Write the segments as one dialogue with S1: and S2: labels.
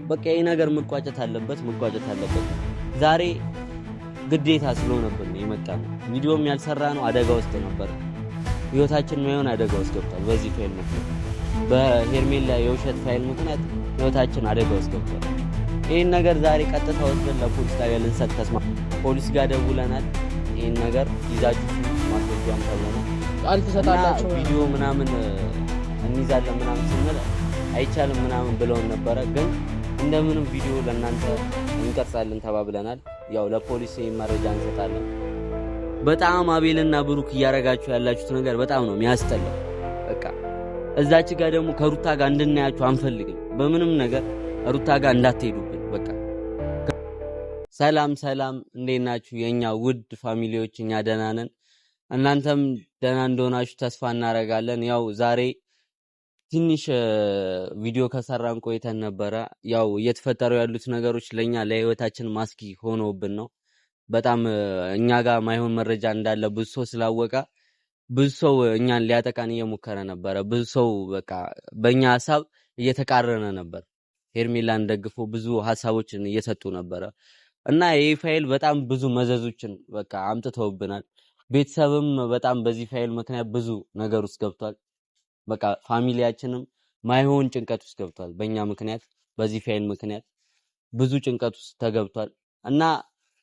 S1: በቃ ይሄ ነገር መቋጨት አለበት። ዛሬ ግዴታ ስለሆነብን የመጣነው ቪዲዮም ያልሰራ ነው አደጋ ውስጥ ነበር። ህይወታችን ማይሆን አደጋ ውስጥ ገብቷል። በዚህ ፋይል ምክንያት በሄርሜላ የውሸት ፋይል ምክንያት ህይወታችን አደጋ ውስጥ ገብቷል። ይሄን ነገር ዛሬ ቀጥታ ወስደን ለፖሊስ ጣቢያ ልንሰጥ ፖሊስ ጋር ደውለናል። ይሄን ነገር ይዛችሁ ማስረጃም ተብለናል። ቃል ትሰጣላችሁ ቪዲዮ ምናምን እንይዛለን ምናምን ስንል አይቻልም ምናምን ብለውን ነበረ። ግን እንደምንም ቪዲዮ ለእናንተ እንቀርጻለን ተባብለናል። ያው ለፖሊስ መረጃ እንሰጣለን። በጣም አቤልና ብሩክ እያረጋችሁ ያላችሁት ነገር በጣም ነው የሚያስጠላው። በቃ እዛች ጋር ደግሞ ከሩታ ጋር እንድናያችሁ አንፈልግም። በምንም ነገር ሩታ ጋር እንዳትሄዱብን። በቃ ሰላም እንዴት ናችሁ የኛ ውድ ፋሚሊዎች? እኛ ደህና ነን። እናንተም ደህና እንደሆናችሁ ተስፋ እናደርጋለን። ያው ዛሬ ትንሽ ቪዲዮ ከሰራን ቆይተን ነበረ። ያው እየተፈጠሩ ያሉት ነገሮች ለኛ ለህይወታችን ማስኪ ሆነውብን ነው። በጣም እኛ ጋር ማይሆን መረጃ እንዳለ ብዙ ሰው ስላወቀ ብዙ ሰው እኛን ሊያጠቃን እየሞከረ ነበረ። ብዙ ሰው በቃ በእኛ ሐሳብ እየተቃረነ ነበር። ሄርሜላን ደግፎ ብዙ ሐሳቦችን እየሰጡ ነበረ እና ይሄ ፋይል በጣም ብዙ መዘዞችን በቃ አምጥተውብናል። ቤተሰብም በጣም በዚህ ፋይል ምክንያት ብዙ ነገር ውስጥ ገብቷል። በቃ ፋሚሊያችንም ማይሆን ጭንቀት ውስጥ ገብቷል። በእኛ ምክንያት በዚህ ፋይል ምክንያት ብዙ ጭንቀት ውስጥ ተገብቷል እና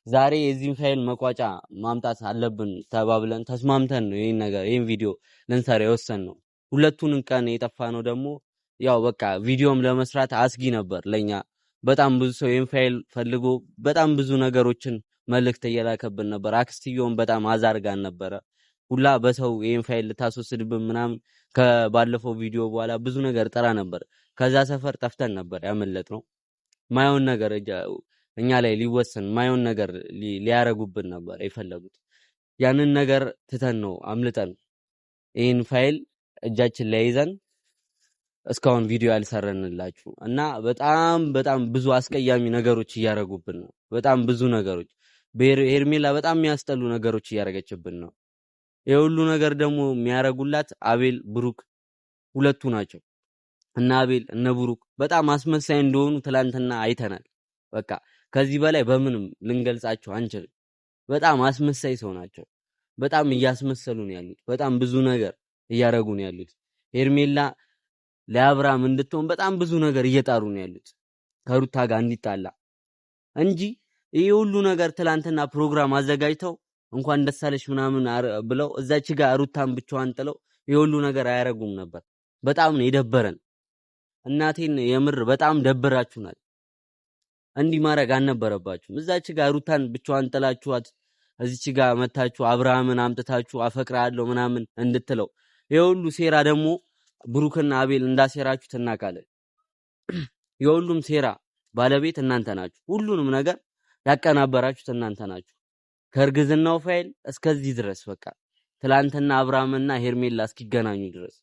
S1: ዛሬ የዚህን ፋይል መቋጫ ማምጣት አለብን ተባብለን ተስማምተን ነው ይሄን ቪዲዮ ልንሰራ የወሰንነው። ሁለቱን ቀን የጠፋነው ደግሞ ያው በቃ ቪዲዮም ለመስራት አስጊ ነበር ለኛ። በጣም ብዙ ሰው ይሄን ፋይል ፈልጎ በጣም ብዙ ነገሮችን መልእክት እየላከብን ነበር። አክስትዮን በጣም አዛርጋን ነበረ ሁላ በሰው ይሄን ፋይል ልታስወስድብን ምናምን። ከባለፈው ቪዲዮ በኋላ ብዙ ነገር ጥራ ነበር። ከዛ ሰፈር ጠፍተን ነበር ያመለጥነው። ማይሆን ነገር እኛ ላይ ሊወሰን ማይሆን ነገር ሊያረጉብን ነበር የፈለጉት። ያንን ነገር ትተን ነው አምልጠን ይሄን ፋይል እጃችን ላይ ይዘን እስካሁን ቪዲዮ ያልሰራንላችሁ እና በጣም ብዙ አስቀያሚ ነገሮች እያረጉብን ነው። በጣም ብዙ ነገሮች ሄርሜላ በጣም የሚያስጠሉ ነገሮች እያረገችብን ነው። የሁሉ ነገር ደግሞ የሚያረጉላት አቤል ብሩክ ሁለቱ ናቸው። እና አቤል እነ ብሩክ በጣም አስመሳይ እንደሆኑ ትላንትና አይተናል። በቃ ከዚህ በላይ በምንም ልንገልጻቸው አንችልም። በጣም አስመሳይ ሰው ናቸው። በጣም እያስመሰሉ ነው ያሉት። በጣም ብዙ ነገር እያረጉ ነው ያሉት። ሄርሜላ ለአብርሃም እንድትሆን በጣም ብዙ ነገር እየጣሩ ነው ያሉት ከሩታ ጋር እንዲጣላ እንጂ ይሄ ሁሉ ነገር ትላንትና ፕሮግራም አዘጋጅተው እንኳን ደሳለሽ ምናምን ብለው እዛች ጋር ሩታን ብቻዋን ጥለው ይሄ ሁሉ ነገር አያረጉም ነበር። በጣም ነው የደበረን። እናቴን የምር በጣም ደብራችሁናል። እንዲህ ማድረግ አልነበረባችሁም። እዛች ጋር ሩታን ብቻዋን ጥላችኋት እዚች ጋር መታችሁ አብርሃምን አምጥታችሁ አፈቅራለሁ ምናምን እንድትለው የሁሉ ሴራ ደግሞ ብሩክና አቤል እንዳሴራችሁ ተናቃለን። የሁሉም ሴራ ባለቤት እናንተ ናችሁ። ሁሉንም ነገር ያቀናበራችሁት እናንተ ናችሁ። ከእርግዝናው ፋይል እስከዚህ ድረስ በቃ ትላንትና አብርሃምና ሄርሜላ እስኪገናኙ ድረስ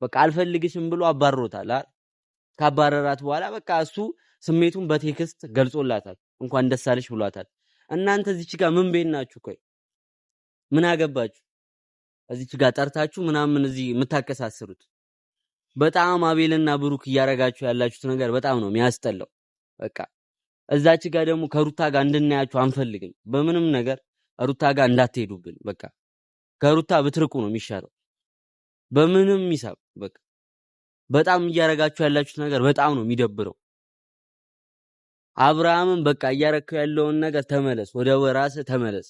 S1: በቃ አልፈልግሽም ብሎ አባሮታል። ካባረራት በኋላ በቃ እሱ ስሜቱን በቴክስት ገልጾላታል። እንኳን ደስ አለሽ ብሏታል። እናንተ እዚች ጋር ምን ቤት ናችሁ? ቆይ ምን አገባችሁ? እዚች ጋር ጠርታችሁ ምናምን እዚህ የምታከሳስሩት። በጣም አቤልና ብሩክ እያረጋችሁ ያላችሁት ነገር በጣም ነው የሚያስጠላው። በቃ እዛች ጋር ደግሞ ከሩታ ጋር እንድናያችሁ አንፈልግም። በምንም ነገር ሩታ ጋር እንዳትሄዱብን። በቃ ከሩታ ብትርቁ ነው የሚሻለው በምንም ሂሳብ። በቃ በጣም እያረጋችሁ ያላችሁት ነገር በጣም ነው የሚደብረው። አብርሃምን በቃ እያረከው ያለውን ነገር ተመለስ፣ ወደ ራስህ ተመለስ።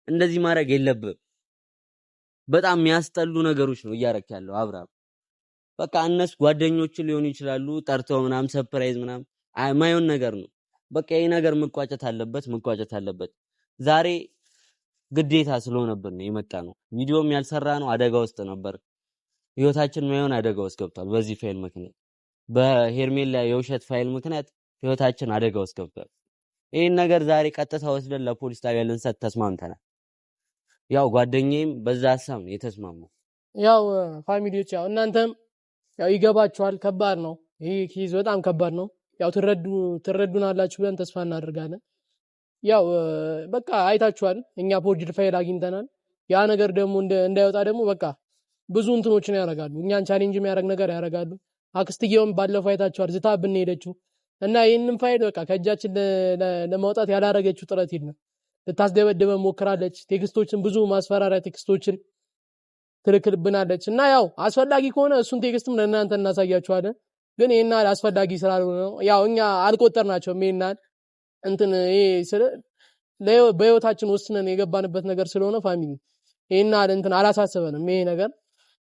S1: እንደዚህ ማድረግ የለብህም። በጣም የሚያስጠሉ ነገሮች ነው እያረክ ያለው አብርሃም። በቃ እነሱ ጓደኞቹ ሊሆኑ ይችላሉ ጠርተው ምናምን ሰርፕራይዝ ምናምን ማይሆን ነገር ነው። በቃ ይሄ ነገር መቋጨት አለበት። ዛሬ ግዴታ ስለሆነብን ነው የመጣነው። ቪዲዮም ያልሰራ ነው አደጋ ውስጥ ነበር። ህይወታችን ማይሆን አደጋ ውስጥ ገብቷል። በዚህ ፋይል ምክንያት በሄርሜላ የውሸት ፋይል ምክንያት ህይወታችን አደጋ ውስጥ ገብቷል። ይሄን ነገር ዛሬ ቀጥታ ወስደን ለፖሊስ ጣቢያ ልንሰጥ ተስማምተናል። ያው ጓደኛዬም በዛ ሐሳብ ነው የተስማማው።
S2: ያው ፋሚሊዎች ያው እናንተም ያው ይገባችኋል። ከባድ ነው ይሄ ኬዝ በጣም ከባድ ነው። ያው ትረዱናላችሁ ብለን ተስፋ እናደርጋለን። ያው በቃ አይታችኋል። እኛ ፎርጅድ ፋይል አግኝተናል። ያ ነገር ደግሞ እንዳይወጣ ደግሞ በቃ ብዙ እንትኖችን ያደርጋሉ። እኛን ቻሌንጅ የሚያደርግ ነገር ያደርጋሉ። አክስትየውም ባለፈው አይታችኋል ዝታ ብንሄደችው እና ይህንን ፋይል በቃ ከእጃችን ለማውጣት ያላረገችው ጥረት የለም። ልታስደበድበን ሞክራለች። ቴክስቶችን ብዙ ማስፈራሪያ ቴክስቶችን ትልክልብናለች እና ያው አስፈላጊ ከሆነ እሱን ቴክስትም ለእናንተ እናሳያችኋለን። ግን ይሄን አስፈላጊ ስላልሆነ ነው ያው እኛ አልቆጠርናቸውም። ይሄን እንትን ይሄ በህይወታችን ወስነን የገባንበት ነገር ስለሆነ ፋሚሊ ይሄን እንትን አላሳሰበንም ይሄ ነገር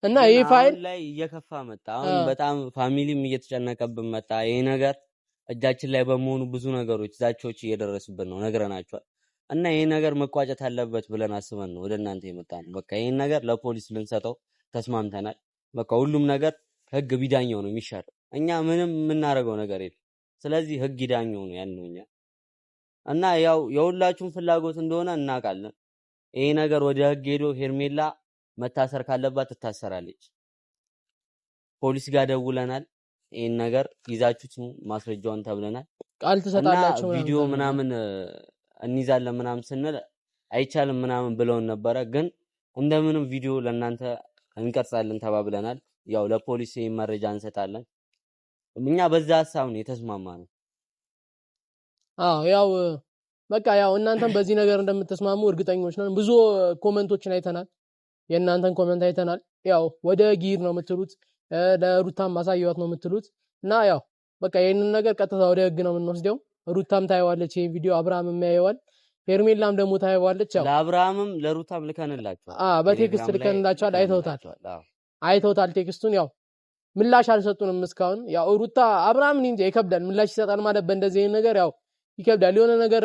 S2: እና ይሄ ፋይል
S1: ላይ እየከፋ መጣ። አሁን በጣም ፋሚሊም እየተጨነቀብን መጣ። ይሄ ነገር እጃችን ላይ በመሆኑ ብዙ ነገሮች ዛቾች እየደረሱብን ነው ነግረናቸዋል። እና ይሄ ነገር መቋጨት አለበት ብለን አስበን ነው ወደ እናንተ የመጣነው። በቃ ይሄን ነገር ለፖሊስ ልንሰጠው ተስማምተናል። በቃ ሁሉም ነገር ህግ ቢዳኘው ነው የሚሻለው። እኛ ምንም የምናደርገው ነገር የለም። ስለዚህ ህግ ይዳኘው ነው ያልነው እኛ እና ያው የሁላችሁም ፍላጎት እንደሆነ እናውቃለን። ይሄ ነገር ወደ ህግ ሄዶ ሄርሜላ መታሰር ካለባት ትታሰራለች። ፖሊስ ጋር ደውለናል። ይሄን ነገር ይዛችሁት ማስረጃውን ተብለናል።
S2: ቃል ተሰጣላችሁ
S1: ቪዲዮ ምናምን እንይዛለን ምናምን ስንል አይቻልም ምናምን ብለውን ነበረ። ግን እንደምንም ቪዲዮ ለእናንተ እንቀርጻለን ተባብለናል። ያው ለፖሊስ ይሄን መረጃ እንሰጣለን። እኛ በዛ ሐሳብ ነው የተስማማነው።
S2: ያው በቃ ያው እናንተም በዚህ ነገር እንደምትስማሙ እርግጠኞች ነን። ብዙ ኮሜንቶችን አይተናል። የእናንተን ኮሜንት አይተናል። ያው ወደ ጊር ነው የምትሉት፣ ለሩታም ማሳየዋት ነው የምትሉት እና ያው በቃ ይሄንን ነገር ቀጥታ ወደ ህግ ነው የምንወስደው። ሩታም ታየዋለች ይሄን ቪዲዮ፣ አብርሃምም ያየዋል፣ ሄርሜላም ደግሞ ታየዋለች። ያው
S1: ለአብርሃምም ለሩታም ልከንላቸዋል።
S2: በቴክስት ልከንላቸዋል። አይተውታል ቴክስቱን። ያው ምላሽ አልሰጡንም እስካሁን። ያው ሩታ አብርሃም እንጃ ይከብዳል፣ ምላሽ ይሰጣል ማለት በእንደዚህ አይነት ነገር ያው ይከብዳል። የሆነ ነገር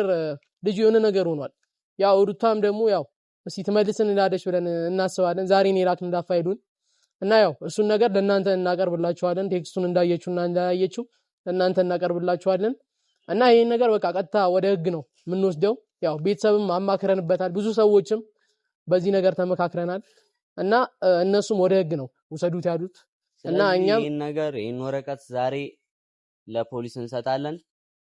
S2: ልጅ የሆነ ነገር ሆኗል። ያው ሩታም ደግሞ ያው እስቲ ትመልስን እንዳለች ብለን እናስባለን። ዛሬ ነው የላክን እንዳፋይሉን እና ያው እሱን ነገር ለእናንተ እናቀርብላችኋለን። ቴክስቱን እንዳየችውና እንዳያየችው ለእናንተ እናቀርብላችኋለን። እና ይሄን ነገር በቃ ቀጥታ ወደ ህግ ነው የምንወስደው። ያው ቤተሰብም አማክረንበታል፣ ብዙ ሰዎችም በዚህ ነገር ተመካክረናል እና እነሱም ወደ ህግ ነው ውሰዱት ያሉት እና እኛም
S1: ይሄን ወረቀት ዛሬ ለፖሊስ እንሰጣለን።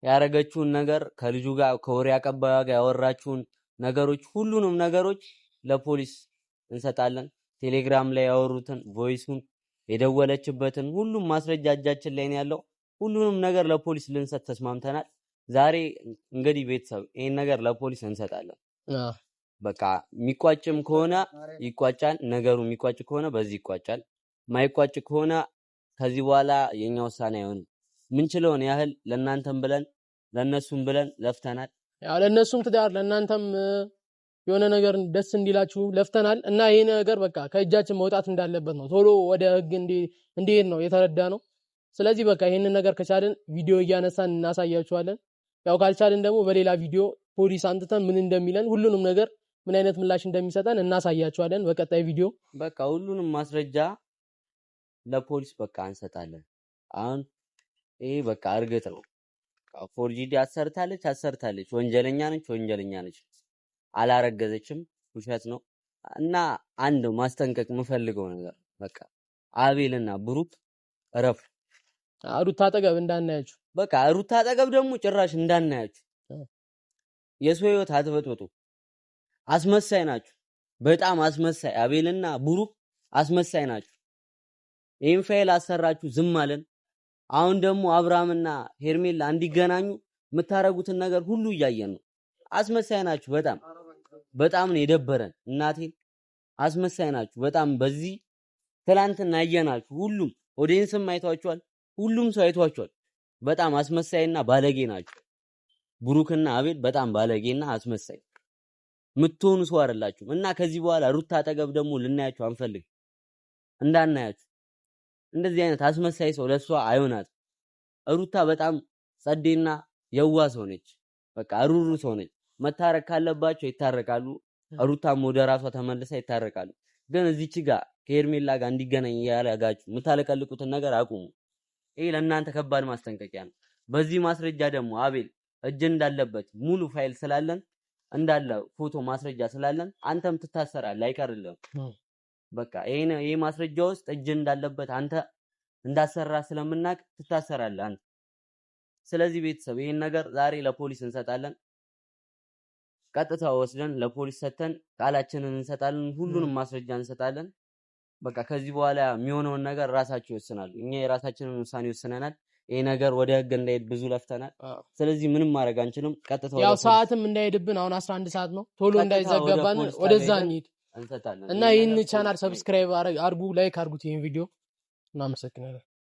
S1: ያረጋችሁን ነገር ከልጁ ጋር ከወሬ አቀባዩ ጋር ያወራችሁን ነገሮች ሁሉንም ነገሮች ለፖሊስ እንሰጣለን። ቴሌግራም ላይ ያወሩትን ቮይሱን የደወለችበትን ሁሉም ማስረጃ እጃችን ላይ ነው ያለው። ሁሉንም ነገር ለፖሊስ ልንሰጥ ተስማምተናል። ዛሬ እንግዲህ ቤተሰብ ይሄን ነገር ለፖሊስ እንሰጣለን። በቃ የሚቋጭም ከሆነ ይቋጫል። ነገሩ የሚቋጭ ከሆነ በዚህ ይቋጫል። ማይቋጭ ከሆነ ከዚህ በኋላ የኛ ውሳኔ አይሆንም። ምንችለውን ያህል ለእናንተም ብለን ለነሱም ብለን ለፍተናል።
S2: ያው ለነሱም ትዳር ለእናንተም የሆነ ነገር ደስ እንዲላችሁ ለፍተናል እና ይሄ ነገር በቃ ከእጃችን መውጣት እንዳለበት ነው። ቶሎ ወደ ህግ እንዲሄድ ነው የተረዳ ነው። ስለዚህ በቃ ይሄንን ነገር ከቻልን ቪዲዮ እያነሳን እናሳያችኋለን። ያው ካልቻልን ደግሞ በሌላ ቪዲዮ ፖሊስ አንተን ምን እንደሚለን ሁሉንም ነገር ምን አይነት ምላሽ እንደሚሰጠን እናሳያችኋለን በቀጣይ ቪዲዮ።
S1: በቃ ሁሉንም ማስረጃ ለፖሊስ በቃ እንሰጣለን። አሁን ይሄ በቃ እርግጥ ነው ፎርጂዲ አሰርታለች፣ ወንጀለኛ ነች፣ አላረገዘችም፣ ውሸት ነው። እና አንድ ማስጠንቀቅ የምፈልገው ነገር በቃ አቤልና ብሩክ እረፉ።
S2: ሩታ አጠገብ እንዳናያችሁ፣
S1: በቃ ሩታ አጠገብ ደግሞ ጭራሽ እንዳናያችሁ። የሰው ህይወት አትበጥብጡ። አስመሳይ ናችሁ፣ በጣም አስመሳይ። አቤልና ብሩክ አስመሳይ ናችሁ። ይሄን ፋይል አሰራችሁ ዝም አለን። አሁን ደግሞ አብርሃምና ሄርሜላ እንዲገናኙ የምታረጉትን ነገር ሁሉ እያየን ነው። አስመሳይ ናችሁ። በጣም ነው የደበረን። እናቴን አስመሳይ ናችሁ በጣም። በዚህ ትላንትና ያየናችሁ ሁሉም ኦዲየንስም አይቷችኋል፣ ሁሉም ሰው አይቷችኋል። በጣም አስመሳይና ባለጌ ናችሁ። ብሩክና አቤል በጣም ባለጌና አስመሳይ ምትሆኑ ሰው አይደላችሁም። እና ከዚህ በኋላ ሩታ አጠገብ ደግሞ ልናያችሁ አንፈልግ፣ እንዳናያችሁ። እንደዚህ አይነት አስመሳይ ሰው ለሷ አይሆናት። ሩታ በጣም ጸዴና የዋ ሰው ነች። በቃ ሩሩ ሰው ነች። መታረቅ ካለባቸው ይታረቃሉ። ሩታም ወደ ራሷ ተመልሳ ይታረቃሉ። ግን እዚች ጋር ከሄርሜላ ጋር እንዲገናኝ ያላጋችሁ የምታለቀልቁትን ነገር አቁሙ። ይሄ ለእናንተ ከባድ ማስጠንቀቂያ ነው። በዚህ ማስረጃ ደግሞ አቤል እጅ እንዳለበት ሙሉ ፋይል ስላለን እንዳለ ፎቶ ማስረጃ ስላለን አንተም ትታሰራለህ፣ አይቀርልህም። በቃ ይሄ ማስረጃ ውስጥ እጅ እንዳለበት አንተ እንዳሰራ ስለምናቅ ትታሰራለህ አንተ። ስለዚህ ቤተሰብ ይሄን ነገር ዛሬ ለፖሊስ እንሰጣለን። ቀጥታ ወስደን ለፖሊስ ሰተን ቃላችንን እንሰጣለን። ሁሉንም ማስረጃ እንሰጣለን። በቃ ከዚህ በኋላ የሚሆነውን ነገር ራሳቸው ይወስናሉ። እኛ የራሳችንን ውሳኔ ወስነናል። ይሄ ነገር ወደ ህግ እንዳይሄድ ብዙ ለፍተናል። ስለዚህ ምንም ማድረግ አንችልም። ቀጥታ
S2: ያው ሰዓትም እንዳይሄድብን አሁን 11 ሰዓት ነው። ቶሎ እንዳይዘጋባን ወደዛ እንሂድ እና ይህን ቻናል ሰብስክራይብ አድርጉ፣ ላይክ አድርጉት ይሄን ቪዲዮ። እናመሰግናለን።